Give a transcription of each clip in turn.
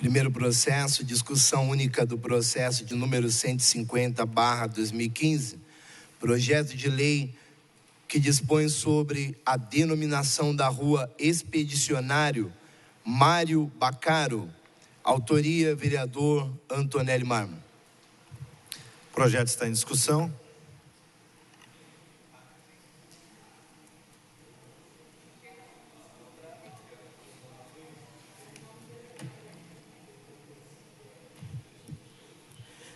Primeiro processo, discussão única do processo de número 150/2015, projeto de lei que dispõe sobre a denominação da rua Expedicionário Mário Baccaro. Autoria, vereador Antonelli Marmo. O projeto está em discussão.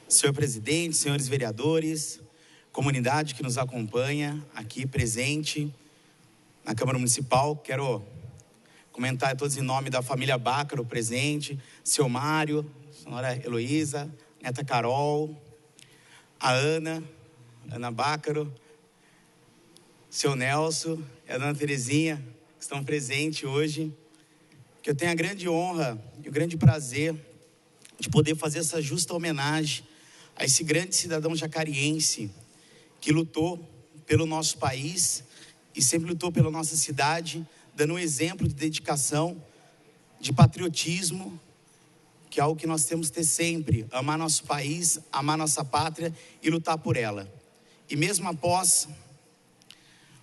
Senhor presidente, senhores vereadores, comunidade que nos acompanha aqui presente na Câmara Municipal, quero comentar a todos em nome da família Baccaro presente, seu Mário, senhora Heloísa, neta Carol, a Ana Baccaro, seu Nelson e a dona Terezinha, que estão presentes hoje, que eu tenho a grande honra e o grande prazer de poder fazer essa justa homenagem a esse grande cidadão jacariense que lutou pelo nosso país e sempre lutou pela nossa cidade, dando um exemplo de dedicação, de patriotismo, que é algo que nós temos que ter sempre: amar nosso país, amar nossa pátria e lutar por ela. E mesmo após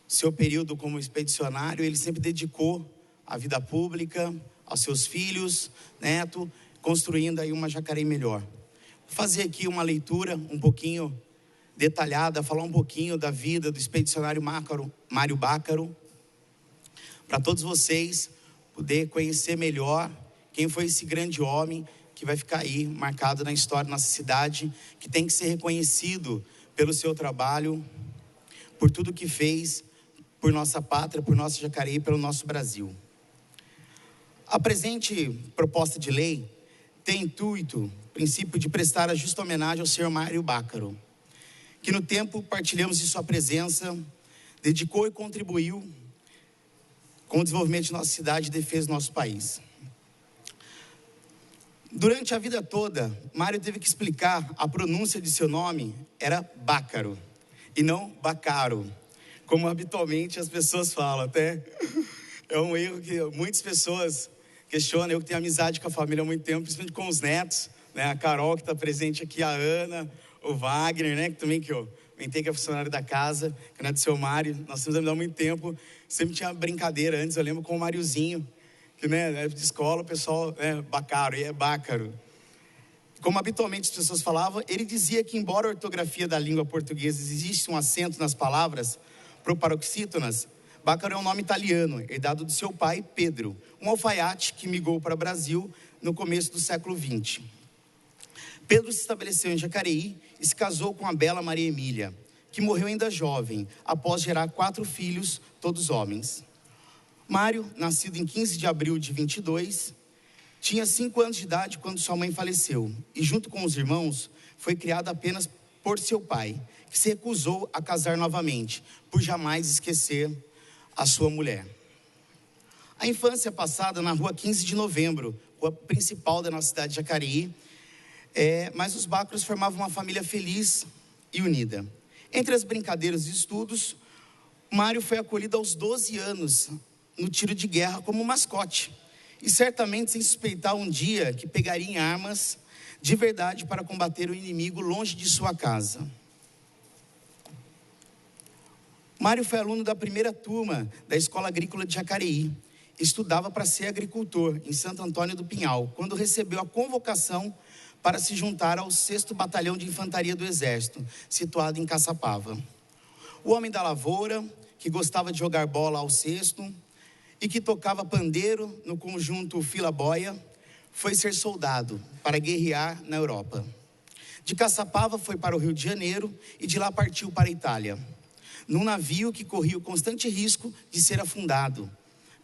seu período como expedicionário, ele sempre dedicou a vida pública, aos seus filhos, neto, construindo aí uma Jacareí melhor. Vou fazer aqui uma leitura um pouquinho detalhada, falar um pouquinho da vida do expedicionário Mário Baccaro, para todos vocês poder conhecer melhor quem foi esse grande homem que vai ficar aí marcado na história da nossa cidade, que tem que ser reconhecido pelo seu trabalho, por tudo que fez por nossa pátria, por nossa Jacareí, pelo nosso Brasil. A presente proposta de lei tem intuito, princípio de prestar a justa homenagem ao senhor Mário Baccaro, que no tempo partilhamos de sua presença, dedicou e contribuiu com o desenvolvimento de nossa cidade e defesa do nosso país. Durante a vida toda, Mário teve que explicar a pronúncia de seu nome era Baccaro e não Baccaro, como habitualmente as pessoas falam. Até é um erro que muitas pessoas questionam. Eu que tenho amizade com a família há muito tempo, principalmente com os netos, né? A Carol, que está presente aqui, a Ana, o Wagner, né? Que também que eu comentei, que é funcionário da casa, que é do seu Mário. Nós temos amizade há muito tempo. Sempre tinha brincadeira antes, eu lembro com o Mariozinho, que, né, de escola o pessoal, Baccaro, e é Baccaro. Como habitualmente as pessoas falavam, ele dizia que, embora a ortografia da língua portuguesa existe um acento nas palavras proparoxítonas, Baccaro é um nome italiano, herdado do seu pai, Pedro, um alfaiate que migrou para o Brasil no começo do século XX. Pedro se estabeleceu em Jacareí e se casou com a bela Maria Emília, que morreu ainda jovem, após gerar 4 filhos, todos homens. Mário, nascido em 15 de abril de 22, tinha 5 anos de idade quando sua mãe faleceu, e junto com os irmãos, foi criado apenas por seu pai, que se recusou a casar novamente, por jamais esquecer a sua mulher. A infância passada na rua 15 de novembro, rua principal da nossa cidade de Jacareí, mas os Baccaros formavam uma família feliz e unida. Entre as brincadeiras e estudos, Mário foi acolhido aos 12 anos no tiro de guerra como mascote, e certamente sem suspeitar um dia que pegaria em armas de verdade para combater o inimigo longe de sua casa. Mário foi aluno da primeira turma da Escola Agrícola de Jacareí. Estudava para ser agricultor em Santo Antônio do Pinhal, quando recebeu a convocação para se juntar ao 6º Batalhão de Infantaria do Exército, situado em Caçapava. O homem da lavoura, que gostava de jogar bola ao cesto e que tocava pandeiro no conjunto Fila Boia, foi ser soldado para guerrear na Europa. De Caçapava foi para o Rio de Janeiro e de lá partiu para a Itália, num navio que corria o constante risco de ser afundado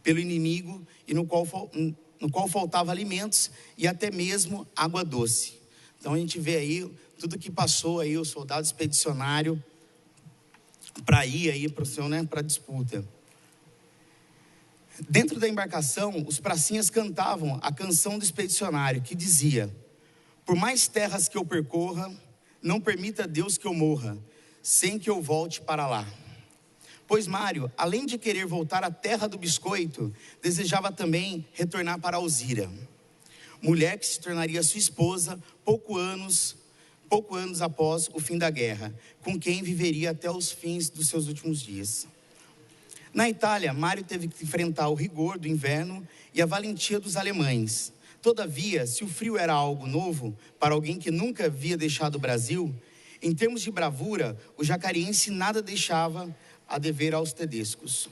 pelo inimigo e no qual faltava alimentos e até mesmo água doce. Então a gente vê aí tudo que passou aí o soldado expedicionário para ir aí para a disputa. Dentro da embarcação, os pracinhas cantavam a canção do expedicionário, que dizia: por mais terras que eu percorra, não permita Deus que eu morra, sem que eu volte para lá. Pois Mário, além de querer voltar à terra do biscoito, desejava também retornar para Alzira. mulher que se tornaria sua esposa pouco anos após o fim da guerra, com quem viveria até os fins dos seus últimos dias. Na Itália, Mário teve que enfrentar o rigor do inverno e a valentia dos alemães. Todavia, se o frio era algo novo para alguém que nunca havia deixado o Brasil, em termos de bravura, o jacariense nada deixava a dever aos tedescos.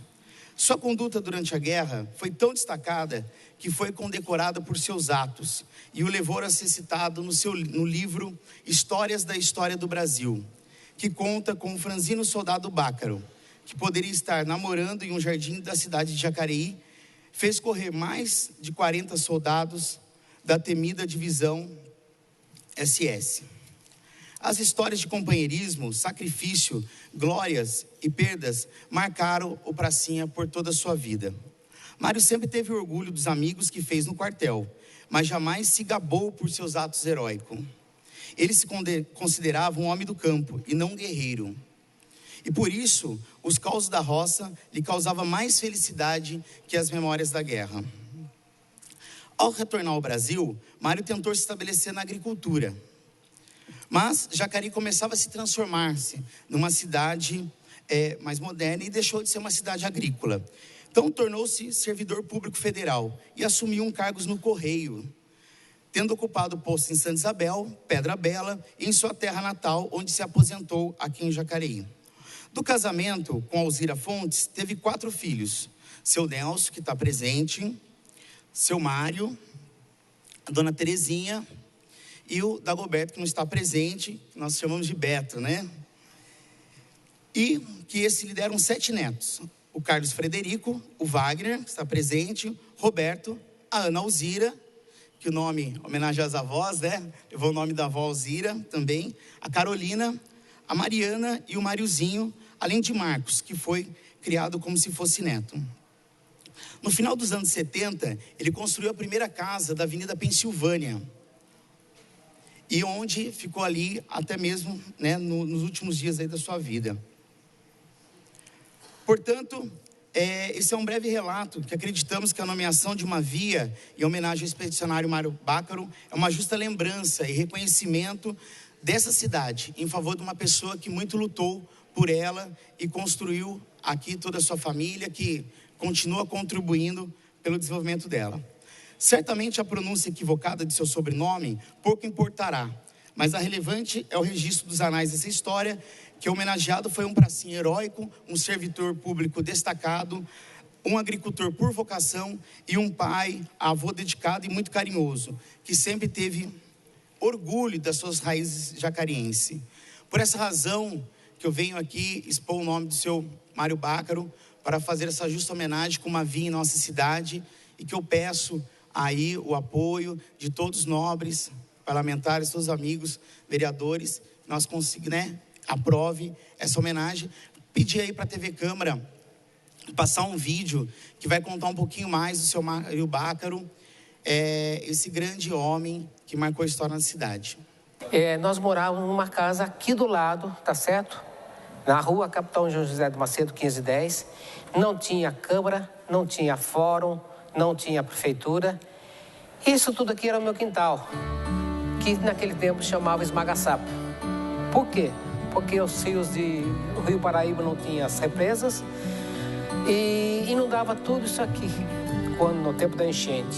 Sua conduta durante a guerra foi tão destacada que foi condecorada por seus atos e o levou a ser citado no livro Histórias da História do Brasil, que conta com o franzino soldado Bácaro, que poderia estar namorando em um jardim da cidade de Jacareí, fez correr mais de 40 soldados da temida divisão SS. As histórias de companheirismo, sacrifício, glórias e perdas marcaram o Pracinha por toda a sua vida. Mário sempre teve orgulho dos amigos que fez no quartel, mas jamais se gabou por seus atos heróicos. Ele se considerava um homem do campo e não um guerreiro. E por isso, os causos da roça lhe causavam mais felicidade que as memórias da guerra. Ao retornar ao Brasil, Mário tentou se estabelecer na agricultura. Mas Jacareí começava a se transformar-se numa cidade mais moderna e deixou de ser uma cidade agrícola. Então tornou-se servidor público federal e assumiu cargos no Correio, tendo ocupado posto em Santa Isabel, Pedra Bela e em sua terra natal, onde se aposentou aqui em Jacareí. Do casamento com Alzira Fontes, teve 4 filhos. Seu Nelson, que está presente, seu Mário, a dona Terezinha e o Dagoberto, que não está presente, que nós chamamos de Beto, né? E que lhe deram 7 netos. O Carlos Frederico, o Wagner, que está presente, Roberto, a Ana Alzira, que o nome homenageia as avós, né? Levou o nome da avó Alzira também, a Carolina, a Mariana e o Mariozinho, além de Marcos, que foi criado como se fosse neto. No final dos anos 70, ele construiu a primeira casa da Avenida Pensilvânia, e onde ficou ali até mesmo, né, nos últimos dias aí da sua vida. Portanto, esse é um breve relato que acreditamos que a nomeação de uma via em homenagem ao expedicionário Mário Bácaro é uma justa lembrança e reconhecimento dessa cidade em favor de uma pessoa que muito lutou por ela e construiu aqui toda a sua família, que continua contribuindo pelo desenvolvimento dela. Certamente a pronúncia equivocada de seu sobrenome pouco importará, mas a relevante é o registro dos anais dessa história, que o homenageado foi um pracinha heróico, um servidor público destacado, um agricultor por vocação e um pai, avô dedicado e muito carinhoso, que sempre teve orgulho das suas raízes jacariense. Por essa razão que eu venho aqui expor o nome do seu Mário Bácaro para fazer essa justa homenagem com uma via em nossa cidade, e que eu peço aí o apoio de todos os nobres, parlamentares, todos os amigos, vereadores, que nós consigamos, né, aprove essa homenagem. Pedir aí para a TV Câmara passar um vídeo que vai contar um pouquinho mais do seu Mário Bácaro, esse grande homem que marcou a história na cidade. Nós morávamos numa casa aqui do lado, tá certo? Na rua Capitão João José de Macedo, 1510. Não tinha Câmara, não tinha fórum, não tinha prefeitura. Isso tudo aqui era o meu quintal, que naquele tempo chamava Esmaga-Sapo. Por quê? Porque os rios do Rio Paraíba não tinham as represas e inundava tudo isso aqui no tempo da enchente.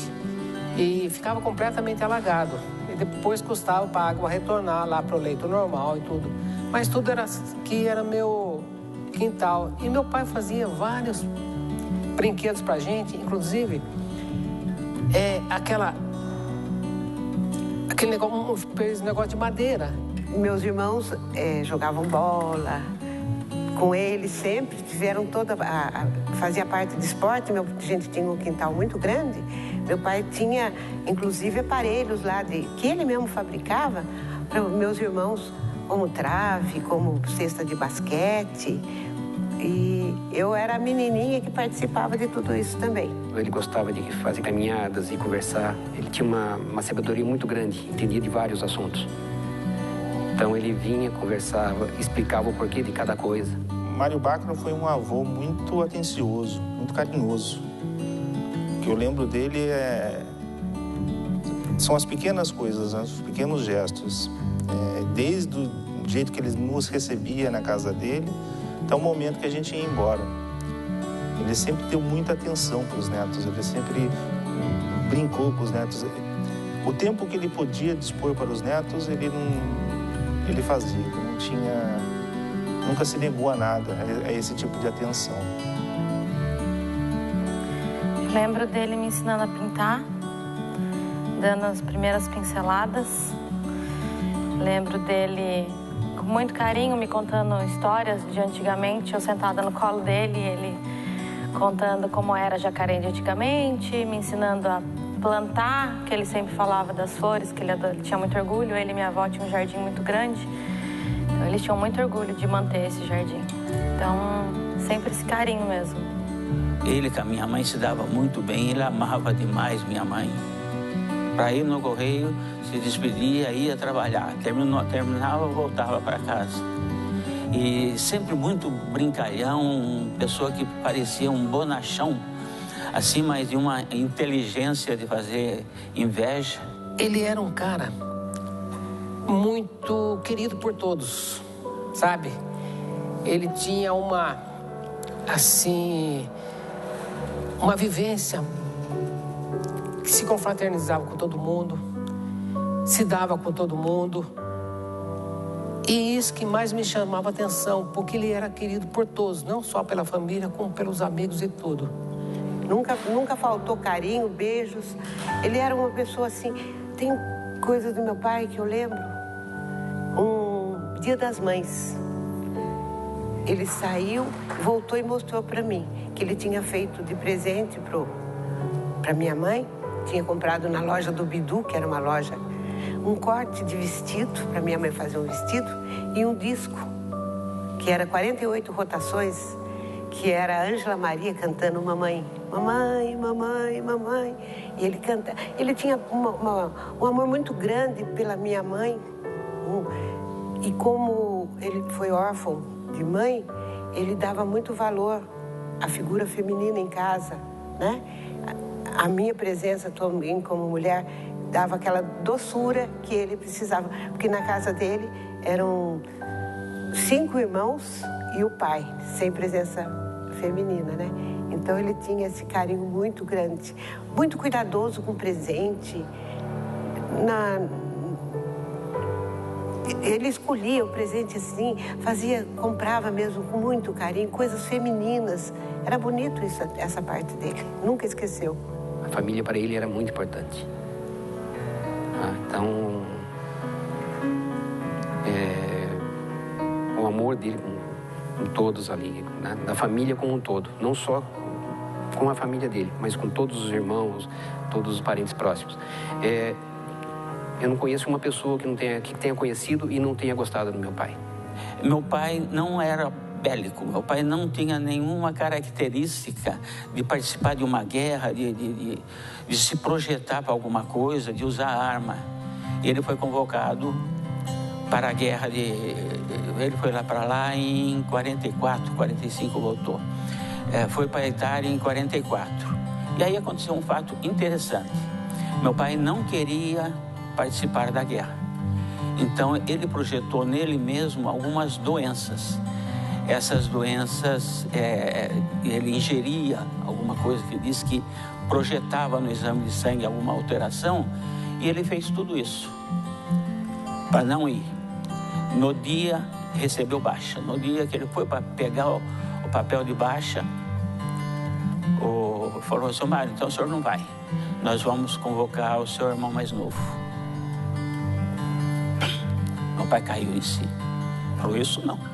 E ficava completamente alagado. E depois custava para a água retornar lá para o leito normal e tudo. Mas tudo era meu quintal. E meu pai fazia vários brinquedos para a gente, inclusive aquele negócio de madeira. Meus irmãos jogavam bola, com eles sempre tiveram fazia parte de esporte. A gente tinha um quintal muito grande. Meu pai tinha, inclusive, aparelhos lá que ele mesmo fabricava para meus irmãos, como trave, como cesta de basquete. E eu era a menininha que participava de tudo isso também. Ele gostava de fazer caminhadas e conversar. Ele tinha uma sabedoria muito grande, entendia de vários assuntos. Então ele vinha, conversava, explicava o porquê de cada coisa. Mário Bácaro foi um avô muito atencioso, muito carinhoso. O que eu lembro dele São as pequenas coisas, né? Os pequenos gestos. Desde o jeito que ele nos recebia na casa dele, até o momento que a gente ia embora. Ele sempre deu muita atenção para os netos, ele sempre brincou com os netos. O tempo que ele podia dispor para os netos, ele fazia, nunca se negou a nada, a esse tipo de atenção. Lembro dele me ensinando a pintar, dando as primeiras pinceladas. Lembro dele com muito carinho me contando histórias de antigamente, eu sentada no colo dele, ele contando como era jacaré de antigamente, me ensinando a plantar, que ele sempre falava das flores, que ele tinha muito orgulho. Ele e minha avó tinham um jardim muito grande, então eles tinham muito orgulho de manter esse jardim. Então, sempre esse carinho mesmo. Ele com a minha mãe se dava muito bem, ele amava demais minha mãe. Para ir no correio, se despedia, ia trabalhar. Terminava, voltava para casa. E sempre muito brincalhão, pessoa que parecia um bonachão, assim, mas de uma inteligência de fazer inveja. Ele era um cara muito querido por todos, sabe? Ele tinha uma vivência que se confraternizava com todo mundo, se dava com todo mundo. E isso que mais me chamava a atenção, porque ele era querido por todos, não só pela família, como pelos amigos e tudo. Nunca faltou carinho, beijos. Ele era uma pessoa assim... Tem coisas do meu pai que eu lembro. Um Dia das Mães. Ele saiu, voltou e mostrou para mim que ele tinha feito de presente para minha mãe. Tinha comprado na loja do Bidu, que era uma loja, um corte de vestido, para minha mãe fazer um vestido, e um disco, que era 48 rotações, que era a Ângela Maria cantando Mamãe, Mamãe, Mamãe, Mamãe. E ele canta. Ele tinha um amor muito grande pela minha mãe. E como ele foi órfão de mãe, ele dava muito valor à figura feminina em casa, né? A minha presença também como mulher dava aquela doçura que ele precisava. Porque na casa dele eram 5 irmãos e o pai, sem presença feminina, né? Então ele tinha esse carinho muito grande, muito cuidadoso com o presente. Ele escolhia o presente assim, comprava mesmo com muito carinho, coisas femininas. Era bonito essa parte dele, nunca esqueceu. A família para ele era muito importante. Então, o amor dele com todos ali, né? Da família como um todo, não só com a família dele, mas com todos os irmãos, todos os parentes próximos. Eu não conheço uma pessoa que tenha conhecido e não tenha gostado do meu pai. Meu pai não era bélico, meu pai não tinha nenhuma característica de participar de uma guerra, de se projetar para alguma coisa, de usar arma. Ele foi convocado para a guerra ele foi para lá em 44, 45 voltou. Foi para a Itália em 44. E aí aconteceu um fato interessante. Meu pai não queria participar da guerra. Então ele projetou nele mesmo algumas doenças. Essas doenças, ele ingeria alguma coisa que diz que projetava no exame de sangue alguma alteração, e ele fez tudo isso para não ir. No dia, recebeu baixa. No dia que ele foi para pegar o papel de baixa, falou: seu Mário, então o senhor não vai. Nós vamos convocar o seu irmão mais novo. Meu pai caiu em si. Falou: isso não.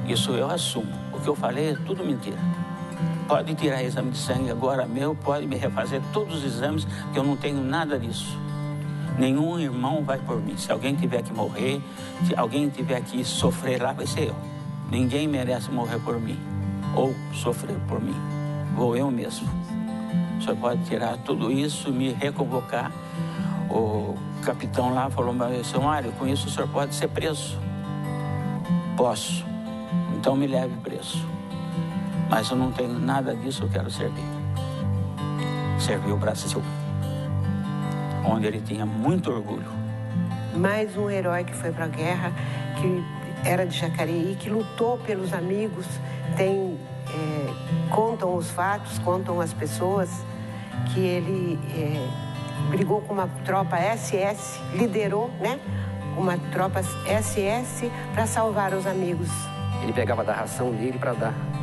Isso eu assumo. O que eu falei é tudo mentira. Pode tirar exame de sangue agora meu, pode me refazer todos os exames, que eu não tenho nada disso. Nenhum irmão vai por mim. Se alguém tiver que morrer, se alguém tiver que sofrer lá, vai ser eu. Ninguém merece morrer por mim ou sofrer por mim. Vou eu mesmo. O senhor pode tirar tudo isso e me reconvocar. O capitão lá falou: mas, seu Mário, com isso o senhor pode ser preso. Posso. Então me leve preso. Mas eu não tenho nada disso, eu quero servir. Servir o Brasil. onde ele tinha muito orgulho. Mais um herói que foi para a guerra, que era de Jacareí, que lutou pelos amigos. Contam os fatos, contam as pessoas que ele brigou com uma tropa SS, liderou, né? Uma tropa SS para salvar os amigos. Ele pegava da ração dele para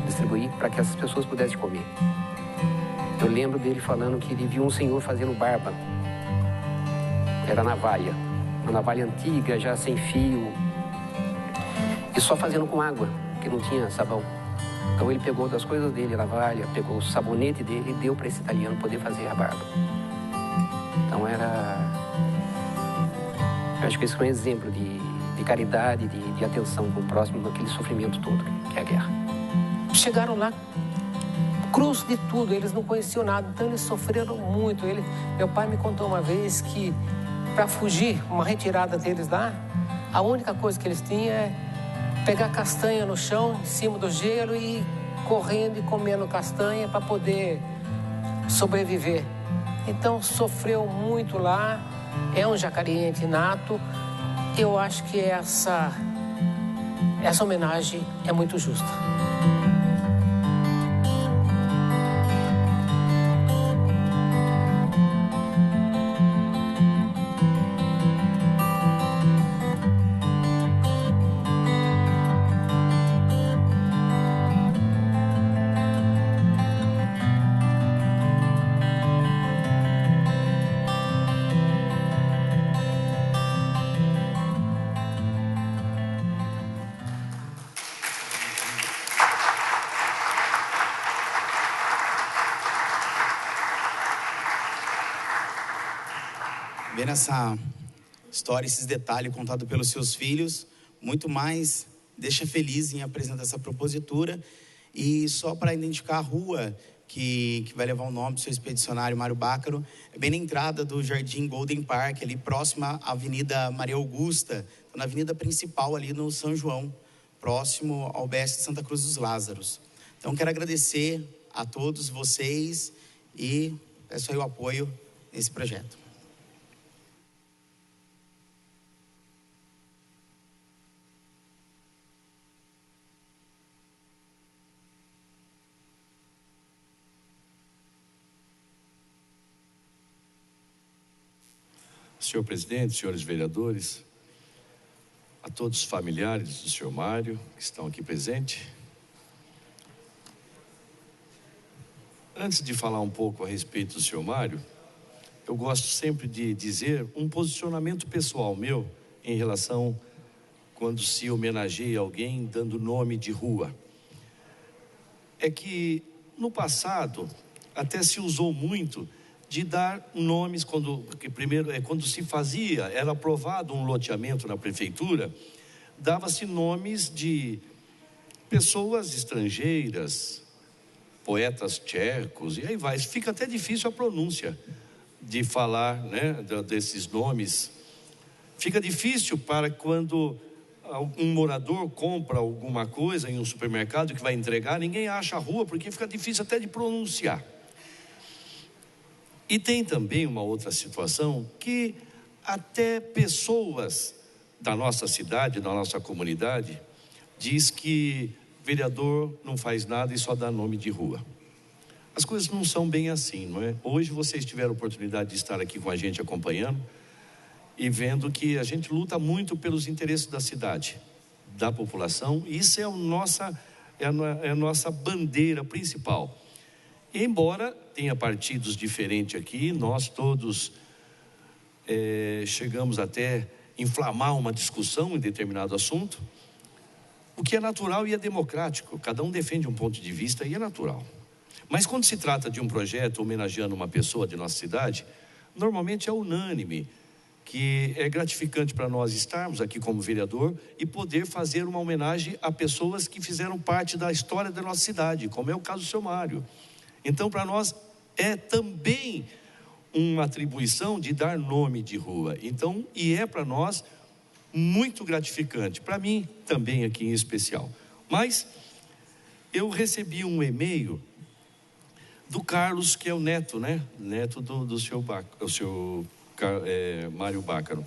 distribuir para que as pessoas pudessem comer. Eu lembro dele falando que ele viu um senhor fazendo barba. Era navalha, uma navalha antiga, já sem fio, e só fazendo com água, porque não tinha sabão. Então ele pegou das coisas dele, a navalha, pegou o sabonete dele e deu para esse italiano poder fazer a barba. Então eu acho que esse foi um exemplo de caridade, de atenção com o próximo naquele sofrimento todo que é a guerra. Chegaram lá, cruz de tudo, eles não conheciam nada, então eles sofreram muito. Meu pai me contou uma vez que, para fugir, uma retirada deles lá, a única coisa que eles tinham é pegar castanha no chão, em cima do gelo, e ir correndo e comendo castanha para poder sobreviver. Então sofreu muito lá, é um jacariense nato. Eu acho que essa homenagem é muito justa. Vendo essa história, esses detalhes contados pelos seus filhos, muito mais deixa feliz em apresentar essa propositura. E só para identificar a rua que vai levar o nome do seu expedicionário Mário Bácaro, é bem na entrada do Jardim Golden Park, ali próxima à Avenida Maria Augusta, na avenida principal ali no São João, próximo ao BS de Santa Cruz dos Lázaros. Então quero agradecer a todos vocês e peço aí o apoio nesse projeto. Senhor presidente, senhores vereadores, a todos os familiares do senhor Mário que estão aqui presentes. Antes de falar um pouco a respeito do senhor Mário, eu gosto sempre de dizer um posicionamento pessoal meu em relação quando se homenageia alguém dando nome de rua. É que no passado até se usou muito de dar nomes, quando se fazia, era aprovado um loteamento na prefeitura, dava-se nomes de pessoas estrangeiras, poetas tchecos, e aí vai. Fica até difícil a pronúncia de falar, né, desses nomes. Fica difícil para quando um morador compra alguma coisa em um supermercado que vai entregar, ninguém acha a rua, porque fica difícil até de pronunciar. E tem também uma outra situação que até pessoas da nossa cidade, da nossa comunidade, diz que vereador não faz nada e só dá nome de rua. As coisas não são bem assim, não é? Hoje vocês tiveram a oportunidade de estar aqui com a gente acompanhando e vendo que a gente luta muito pelos interesses da cidade, da população, e isso é a nossa bandeira principal. E embora tenha partidos diferentes aqui, nós todos chegamos até inflamar uma discussão em determinado assunto, o que é natural e é democrático, cada um defende um ponto de vista e é natural. Mas quando se trata de um projeto homenageando uma pessoa de nossa cidade, normalmente é unânime, que é gratificante para nós estarmos aqui como vereador e poder fazer uma homenagem a pessoas que fizeram parte da história da nossa cidade, como é o caso do seu Mário. Então, para nós, é também uma atribuição de dar nome de rua. Então, e é para nós muito gratificante. Para mim, também aqui em especial. Mas, eu recebi um e-mail do Carlos, que é o neto, né? Neto do seu Mário Bácaro.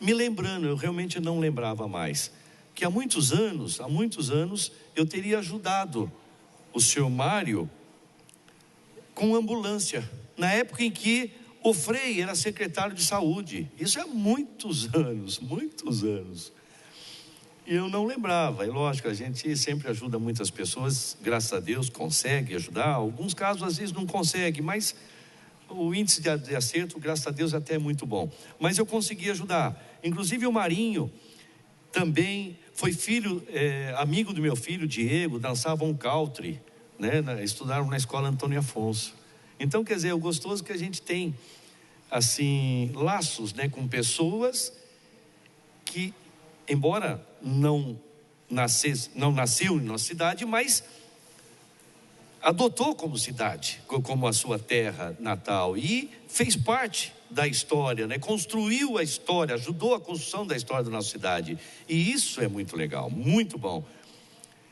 Me lembrando, eu realmente não lembrava mais, que há muitos anos, eu teria ajudado o senhor Mário com ambulância, na época em que o Frei era secretário de saúde. Isso há muitos anos. E eu não lembrava. E lógico, a gente sempre ajuda muitas pessoas, graças a Deus consegue ajudar. Alguns casos às vezes não consegue, mas o índice de acerto, graças a Deus, até é muito bom. Mas eu consegui ajudar. Inclusive o Marinho também foi amigo do meu filho Diego, dançavam country, né? Estudaram na escola Antônio Afonso. Então, quer dizer, o gostoso que a gente tem assim laços, né, com pessoas que, embora não nasceu em nossa cidade, mas adotou como cidade, como a sua terra natal, e fez parte da história, né? Construiu a história, ajudou a construção da história da nossa cidade. E isso é muito legal, muito bom.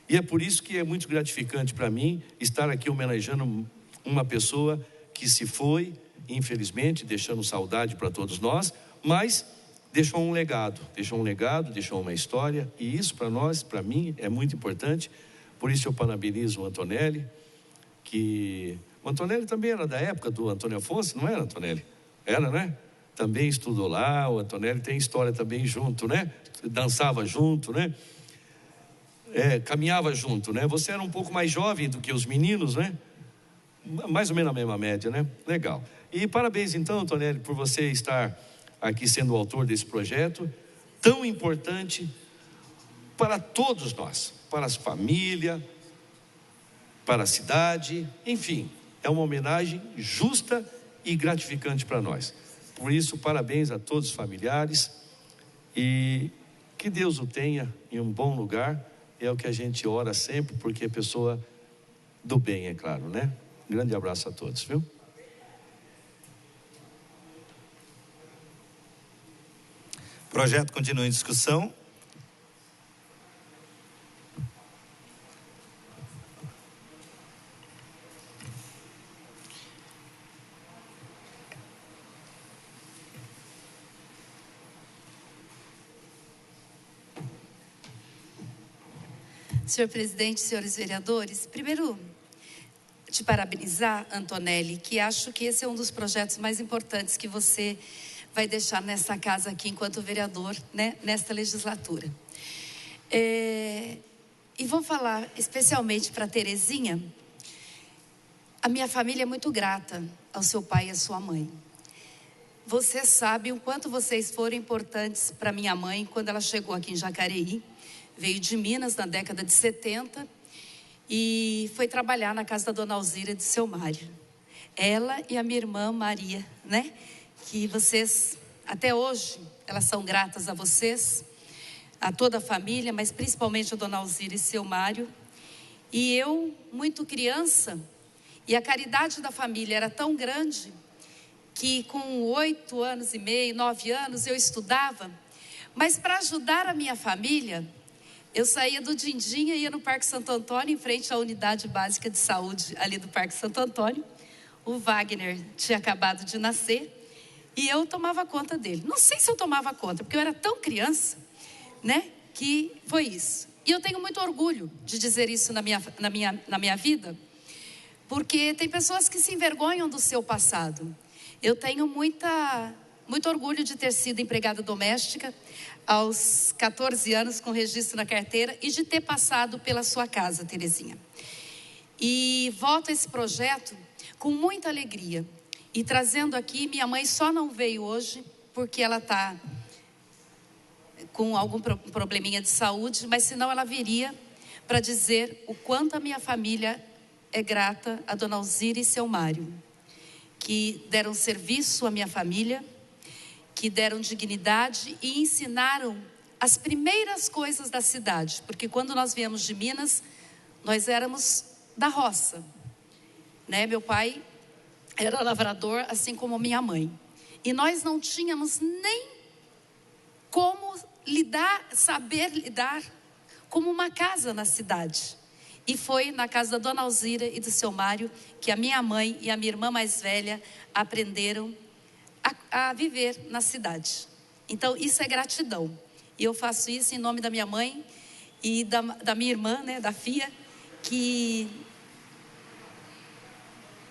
E é por isso que é muito gratificante para mim estar aqui homenageando uma pessoa que se foi, infelizmente, deixando saudade para todos nós, mas deixou um legado, deixou uma história, e isso para nós, para mim, é muito importante. Por isso eu parabenizo o Antonelli, que o Antonelli também era da época do Antônio Afonso, não era, Antonelli? Era, né? Também estudou lá, o Antonelli tem história também junto, né? Dançava junto, né? Caminhava junto, né? Você era um pouco mais jovem do que os meninos, né? Mais ou menos a mesma média, né? Legal. E parabéns então, Antonelli, por você estar aqui sendo o autor desse projeto tão importante para todos nós, para as famílias, para a cidade, enfim, é uma homenagem justa e gratificante para nós. Por isso, parabéns a todos os familiares, e que Deus o tenha em um bom lugar. É o que a gente ora sempre, porque é pessoa do bem, é claro, né? Um grande abraço a todos, viu? O projeto continua em discussão. Senhor presidente, senhores vereadores, primeiro te parabenizar, Antonelli, que acho que esse é um dos projetos mais importantes que você vai deixar nessa casa aqui enquanto vereador, né, nesta legislatura. E vou falar especialmente para Terezinha. A minha família é muito grata ao seu pai e à sua mãe. Você sabe o quanto vocês foram importantes para minha mãe quando ela chegou aqui em Jacareí. Veio de Minas na década de 70 e foi trabalhar na casa da dona Alzira de seu Mário. Ela e a minha irmã Maria, né? Que vocês, até hoje, elas são gratas a vocês, a toda a família, mas principalmente a dona Alzira e seu Mário. E eu, muito criança, e a caridade da família era tão grande que com 8 anos e meio, 9 anos, eu estudava. Mas para ajudar a minha família, eu saía do Dindinha e ia no Parque Santo Antônio, em frente à unidade básica de saúde ali do Parque Santo Antônio. O Wagner tinha acabado de nascer e eu tomava conta dele. Não sei se eu tomava conta, porque eu era tão criança, né, que foi isso. E eu tenho muito orgulho de dizer isso na minha vida, porque tem pessoas que se envergonham do seu passado. Eu tenho muito orgulho de ter sido empregada doméstica aos 14 anos com registro na carteira e de ter passado pela sua casa, Terezinha. E volto a esse projeto com muita alegria. E trazendo aqui, minha mãe só não veio hoje porque ela está com algum probleminha de saúde, mas senão ela viria para dizer o quanto a minha família é grata a dona Alzira e seu Mário, que deram serviço à minha família, que deram dignidade e ensinaram as primeiras coisas da cidade, porque quando nós viemos de Minas, nós éramos da roça, né? Meu pai era lavrador, assim como minha mãe, e nós não tínhamos nem como saber lidar como uma casa na cidade. E foi na casa da dona Alzira e do seu Mário que a minha mãe e a minha irmã mais velha aprenderam a viver na cidade. Então, isso é gratidão. E eu faço isso em nome da minha mãe e da minha irmã, né, da Fia, que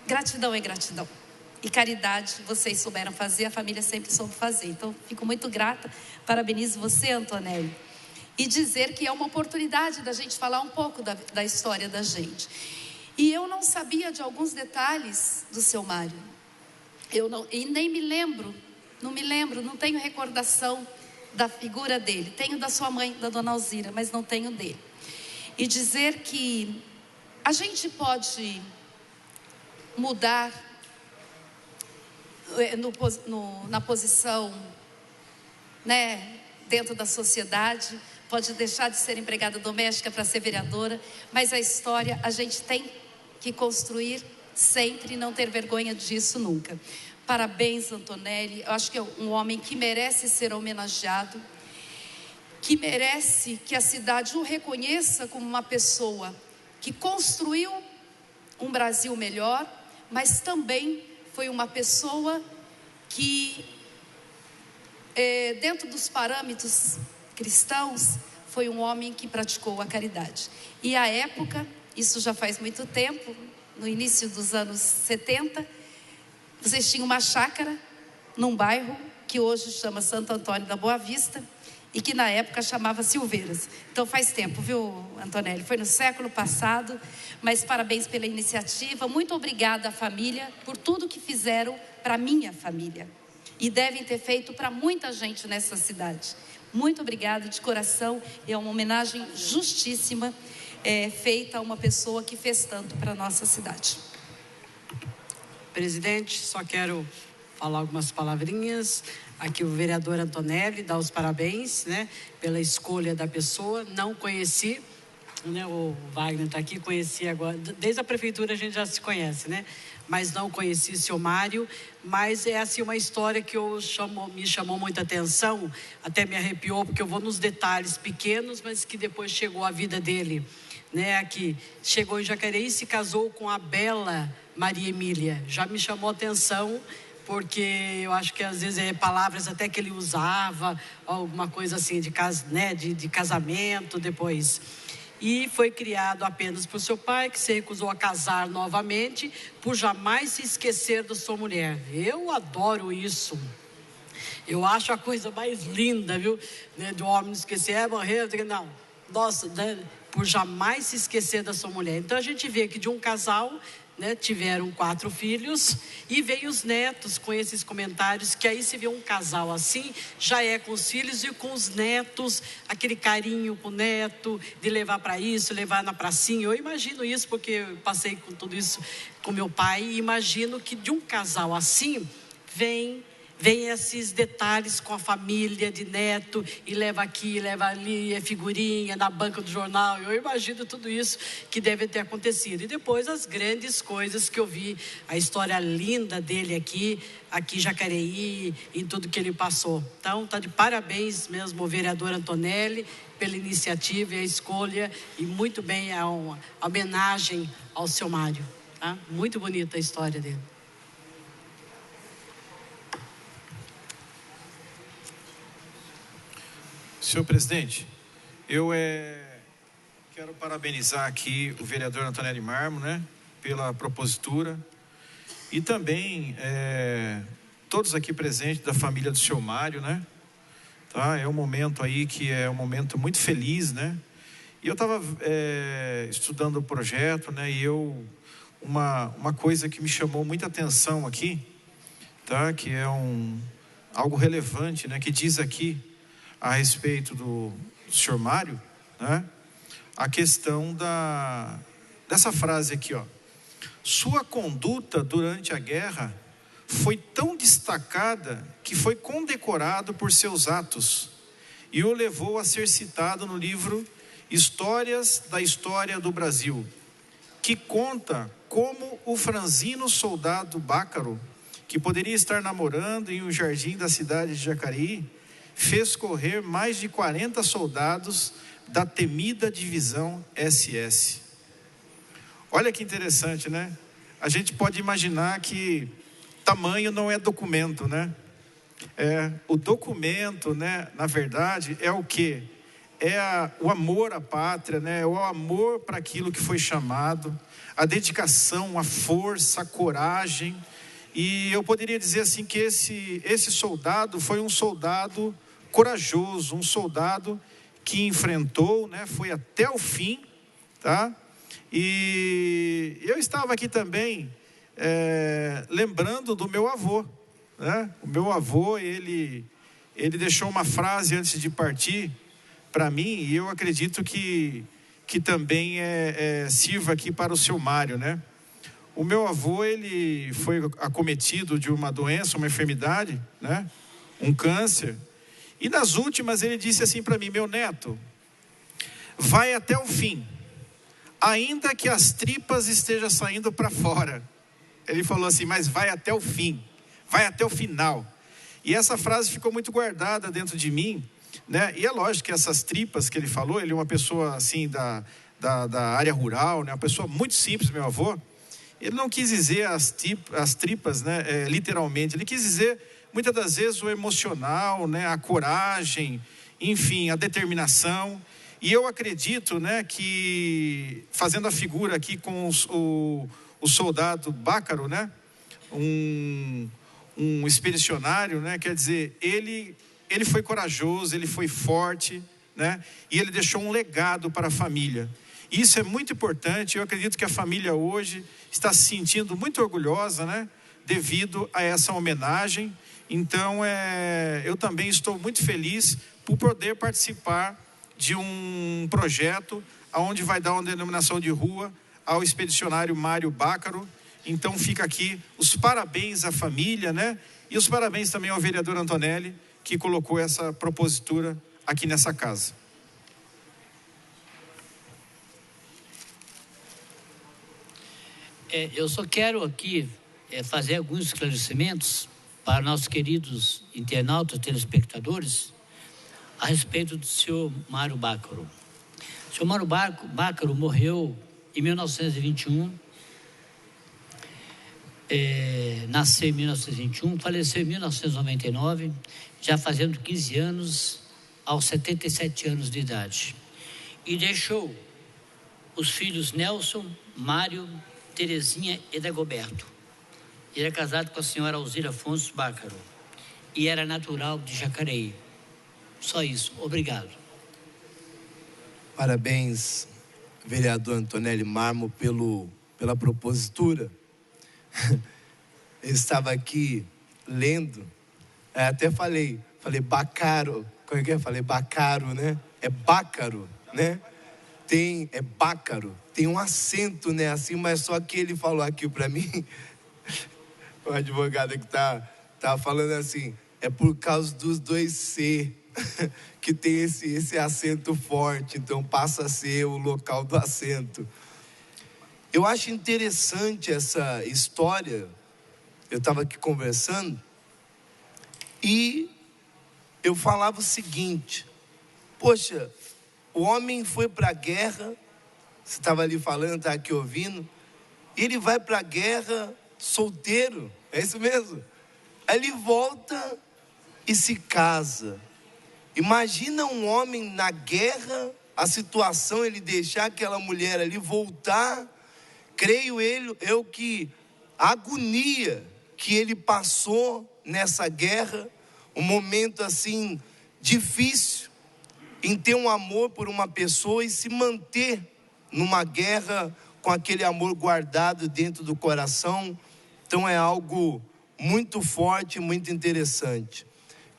gratidão é gratidão. E caridade, vocês souberam fazer, a família sempre soube fazer. Então, fico muito grata, parabenizo você, Antonelli. E dizer que é uma oportunidade da gente falar um pouco da história da gente. E eu não sabia de alguns detalhes do seu Mário. E nem me lembro, não tenho recordação da figura dele. Tenho da sua mãe, da dona Alzira, mas não tenho dele. E dizer que a gente pode mudar na posição, né, dentro da sociedade, pode deixar de ser empregada doméstica para ser vereadora, mas a história a gente tem que construir sempre e não ter vergonha disso nunca. Parabéns, Antonelli. Eu acho que é um homem que merece ser homenageado, que merece que a cidade o reconheça como uma pessoa que construiu um Brasil melhor, mas também foi uma pessoa que, dentro dos parâmetros cristãos, foi um homem que praticou a caridade. E à época, isso já faz muito tempo, no início dos anos 70, vocês tinham uma chácara num bairro que hoje chama Santo Antônio da Boa Vista e que na época chamava Silveiras. Então faz tempo, viu, Antonelli? Foi no século passado, mas parabéns pela iniciativa. Muito obrigada à família por tudo que fizeram para a minha família. E devem ter feito para muita gente nessa cidade. Muito obrigada de coração. É uma homenagem justíssima feita a uma pessoa que fez tanto para a nossa cidade. Presidente, só quero falar algumas palavrinhas. Aqui o vereador Antonelli dá os parabéns, né, pela escolha da pessoa. Não conheci, né, o Wagner está aqui, conheci agora, desde a prefeitura a gente já se conhece, né, mas não conheci o seu Mário. Mas é assim uma história que me chamou muita atenção, até me arrepiou, porque eu vou nos detalhes pequenos, mas que depois chegou a vida dele, né, aqui, chegou em Jacareí e se casou com a bela Maria Emília. Já me chamou a atenção, porque eu acho que às vezes palavras até que ele usava, alguma coisa assim de casamento depois. E foi criado apenas por seu pai, que se recusou a casar novamente, por jamais se esquecer da sua mulher. Eu adoro isso. Eu acho a coisa mais linda, viu? Né, do homem não esquecer, morreu, não. Nossa, né, por jamais se esquecer da sua mulher. Então a gente vê que de um casal, né, tiveram 4 filhos e veio os netos com esses comentários, que aí se vê um casal assim, já é com os filhos e com os netos, aquele carinho com o neto, de levar para isso, levar na pracinha. Eu imagino isso, porque eu passei com tudo isso com meu pai, e imagino que de um casal assim, vem esses detalhes com a família de neto, e leva aqui, leva ali, é figurinha na banca do jornal. Eu imagino tudo isso que deve ter acontecido. E depois as grandes coisas que eu vi, a história linda dele aqui em Jacareí, em tudo que ele passou. Então, está de parabéns mesmo o vereador Antonelli pela iniciativa e a escolha, e muito bem a homenagem ao seu Mário. Tá? Muito bonita a história dele. Senhor presidente, eu quero parabenizar aqui o vereador Antonelli Marmo, né, pela propositura, e também todos aqui presentes da família do senhor Mário, né, tá? É um momento aí que é um momento muito feliz, né, e eu estava estudando o projeto, né, e uma coisa que me chamou muita atenção aqui, tá, que é algo relevante, né, que diz aqui, a respeito do senhor Mário, né? A questão dessa frase aqui, ó. Sua conduta durante a guerra foi tão destacada que foi condecorado por seus atos e o levou a ser citado no livro Histórias da História do Brasil, que conta como o franzino soldado Bácaro, que poderia estar namorando em um jardim da cidade de Jacareí, fez correr mais de 40 soldados da temida divisão SS. Olha que interessante, né? A gente pode imaginar que tamanho não é documento, né? O documento, né, na verdade, é o quê? O amor à pátria, né? O amor para aquilo que foi chamado, a dedicação, a força, a coragem. E eu poderia dizer assim que esse soldado foi um soldado corajoso, um soldado que enfrentou, né? Foi até o fim, tá? E eu estava aqui também lembrando do meu avô, né? O meu avô, ele deixou uma frase antes de partir para mim, e eu acredito que também sirva aqui para o seu Mário, né? O meu avô, ele foi acometido de uma doença, uma enfermidade, né? Um câncer. E nas últimas ele disse assim para mim: meu neto, vai até o fim, ainda que as tripas estejam saindo para fora. Ele falou assim, mas vai até o fim, vai até o final. E essa frase ficou muito guardada dentro de mim, né? E é lógico que essas tripas que ele falou, ele é uma pessoa assim da área rural, né? Uma pessoa muito simples, meu avô. Ele não quis dizer as tripas, né? Literalmente, ele quis dizer muitas das vezes o emocional, né? A coragem, enfim, a determinação. E eu acredito, né, que fazendo a figura aqui com o soldado Bácaro, né? Um expedicionário, né? Quer dizer, ele foi corajoso, ele foi forte, né? E ele deixou um legado para a família. Isso é muito importante. Eu acredito que a família hoje está se sentindo muito orgulhosa, né? Devido a essa homenagem. Então, eu também estou muito feliz por poder participar de um projeto onde vai dar uma denominação de rua ao expedicionário Mário Bácaro. Então fica aqui os parabéns à família, né? E os parabéns também ao vereador Antonelli, que colocou essa propositura aqui nessa casa. Eu só quero aqui fazer alguns esclarecimentos para nossos queridos internautas, telespectadores, a respeito do senhor Mário Bácaro. O senhor Mário Bácaro morreu em 1921, nasceu em 1921, faleceu em 1999, já fazendo 15 anos, aos 77 anos de idade. E deixou os filhos Nelson, Mário, Terezinha e Dagoberto. Ele era casado com a senhora Alzira Afonso Bácaro e era natural de Jacareí. Só isso. Obrigado. Parabéns, vereador Antonelli Marmo, pela propositura. Eu estava aqui lendo, até falei Bácaro, como é que é? Falei Bácaro, né? É Bácaro, né? É Bácaro, tem um acento, né? Assim, mas só que ele falou aqui para mim, o advogado que tá falando assim, é por causa dos dois C, que tem esse acento forte, então passa a ser o local do acento. Eu acho interessante essa história. Eu estava aqui conversando e eu falava o seguinte: poxa, o homem foi para a guerra, você estava ali falando, está aqui ouvindo, ele vai para a guerra solteiro, é isso mesmo? Aí ele volta e se casa. Imagina um homem na guerra, a situação, ele deixar aquela mulher ali, voltar, creio eu que a agonia que ele passou nessa guerra, um momento assim difícil, em ter um amor por uma pessoa e se manter numa guerra com aquele amor guardado dentro do coração. Então é algo muito forte, muito interessante.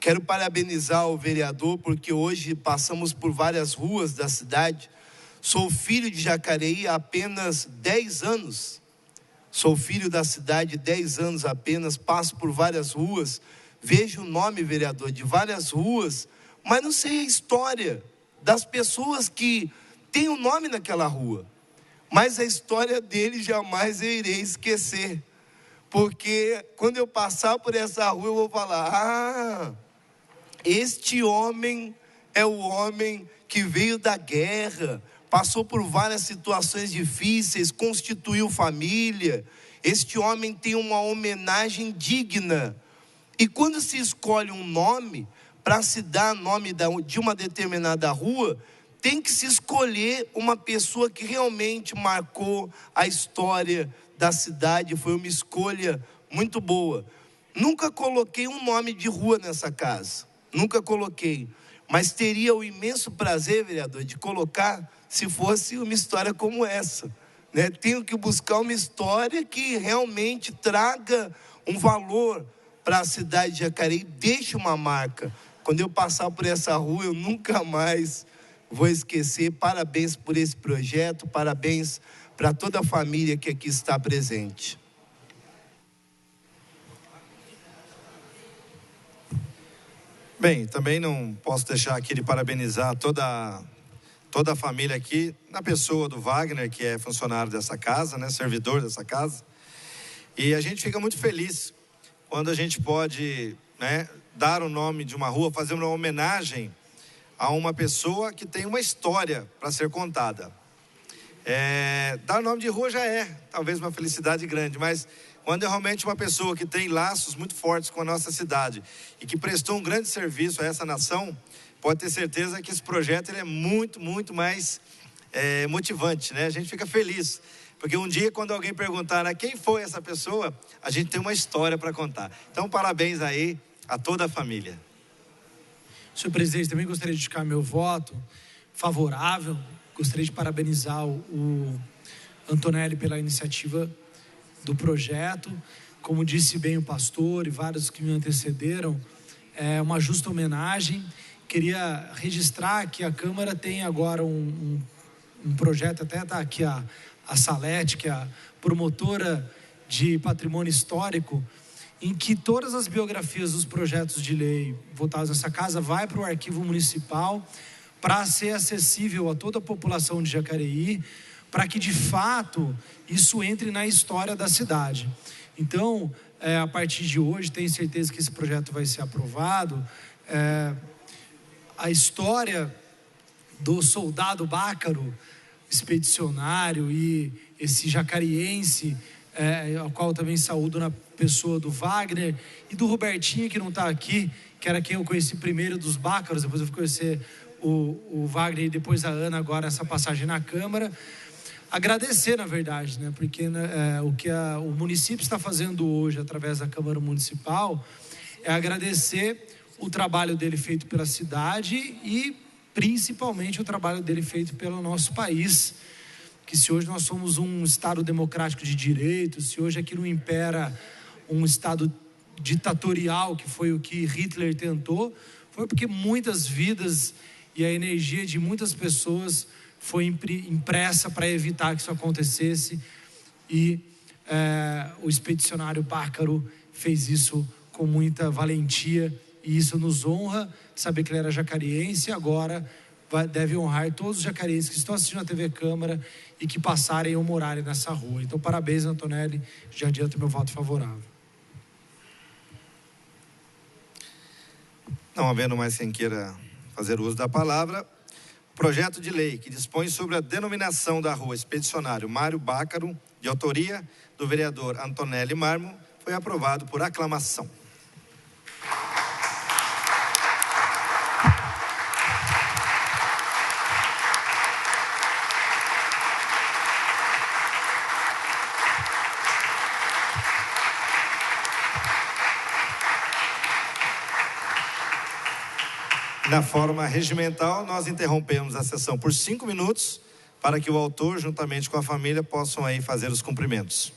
Quero parabenizar o vereador, porque hoje passamos por várias ruas da cidade. Sou filho de Jacareí há apenas 10 anos. Sou filho da cidade 10 anos apenas, passo por várias ruas, vejo o nome, vereador, de várias ruas, mas não sei a história das pessoas que têm o nome naquela rua. Mas a história dele jamais eu irei esquecer. Porque quando eu passar por essa rua, eu vou falar: este homem é o homem que veio da guerra, passou por várias situações difíceis, constituiu família. Este homem tem uma homenagem digna E quando se escolhe um nome, para se dar nome de uma determinada rua, tem que se escolher uma pessoa que realmente marcou a história da cidade. Foi uma escolha muito boa. Nunca coloquei um nome de rua nessa casa, nunca coloquei. Mas teria o imenso prazer, vereador, de colocar, se fosse uma história como essa, né? Tenho que buscar uma história que realmente traga um valor para a cidade de Jacareí, deixe uma marca. Quando eu passar por essa rua, eu nunca mais vou esquecer. Parabéns por esse projeto, parabéns para toda a família que aqui está presente. Bem, também não posso deixar aqui de parabenizar toda a família aqui, na pessoa do Wagner, que é funcionário dessa casa, né, servidor dessa casa. E a gente fica muito feliz quando a gente pode, né, dar o nome de uma rua, fazer uma homenagem a uma pessoa que tem uma história para ser contada. Dar o nome de rua já é talvez uma felicidade grande, mas quando é realmente uma pessoa que tem laços muito fortes com a nossa cidade e que prestou um grande serviço a essa nação, pode ter certeza que esse projeto ele é muito, muito mais motivante, né? A gente fica feliz, porque um dia quando alguém perguntar quem foi essa pessoa, a gente tem uma história para contar. Então, parabéns aí a toda a família. Senhor presidente, também gostaria de indicar meu voto favorável. Gostaria de parabenizar o Antonelli pela iniciativa do projeto. Como disse bem o pastor e vários que me antecederam, é uma justa homenagem. Queria registrar que a Câmara tem agora um projeto, até está aqui a Salete, que é a promotora de patrimônio histórico, em que todas as biografias dos projetos de lei votados nessa casa vai para o arquivo municipal para ser acessível a toda a população de Jacareí, para que de fato isso entre na história da cidade. Então, a partir de hoje, tenho certeza que esse projeto vai ser aprovado. A história do soldado Bácaro, expedicionário, e esse jacariense, ao qual eu também saúdo na pessoa do Wagner e do Robertinho, que não está aqui, que era quem eu conheci primeiro dos Bácaros, depois eu fui conhecer o Wagner e depois a Ana, agora essa passagem na Câmara. Agradecer, na verdade, né? Porque o que o município está fazendo hoje através da Câmara Municipal é agradecer o trabalho dele feito pela cidade e principalmente o trabalho dele feito pelo nosso país, que se hoje nós somos um Estado democrático de direito, se hoje aqui não impera um Estado ditatorial, que foi o que Hitler tentou, foi porque muitas vidas e a energia de muitas pessoas foi impressa para evitar que isso acontecesse, e o expedicionário Bácaro fez isso com muita valentia, e isso nos honra saber que ele era jacariense, e agora deve honrar todos os jacarienses que estão assistindo a TV Câmara e que passarem ou morarem nessa rua. Então, parabéns, Antonelli, já adianto meu voto favorável. Não havendo mais quem queira fazer uso da palavra, projeto de lei que dispõe sobre a denominação da rua Expedicionário Mário Bácaro, de autoria do vereador Antonelli Marmo, foi aprovado por aclamação. Na forma regimental, nós interrompemos a sessão por 5 minutos para que o autor, juntamente com a família, possam aí fazer os cumprimentos.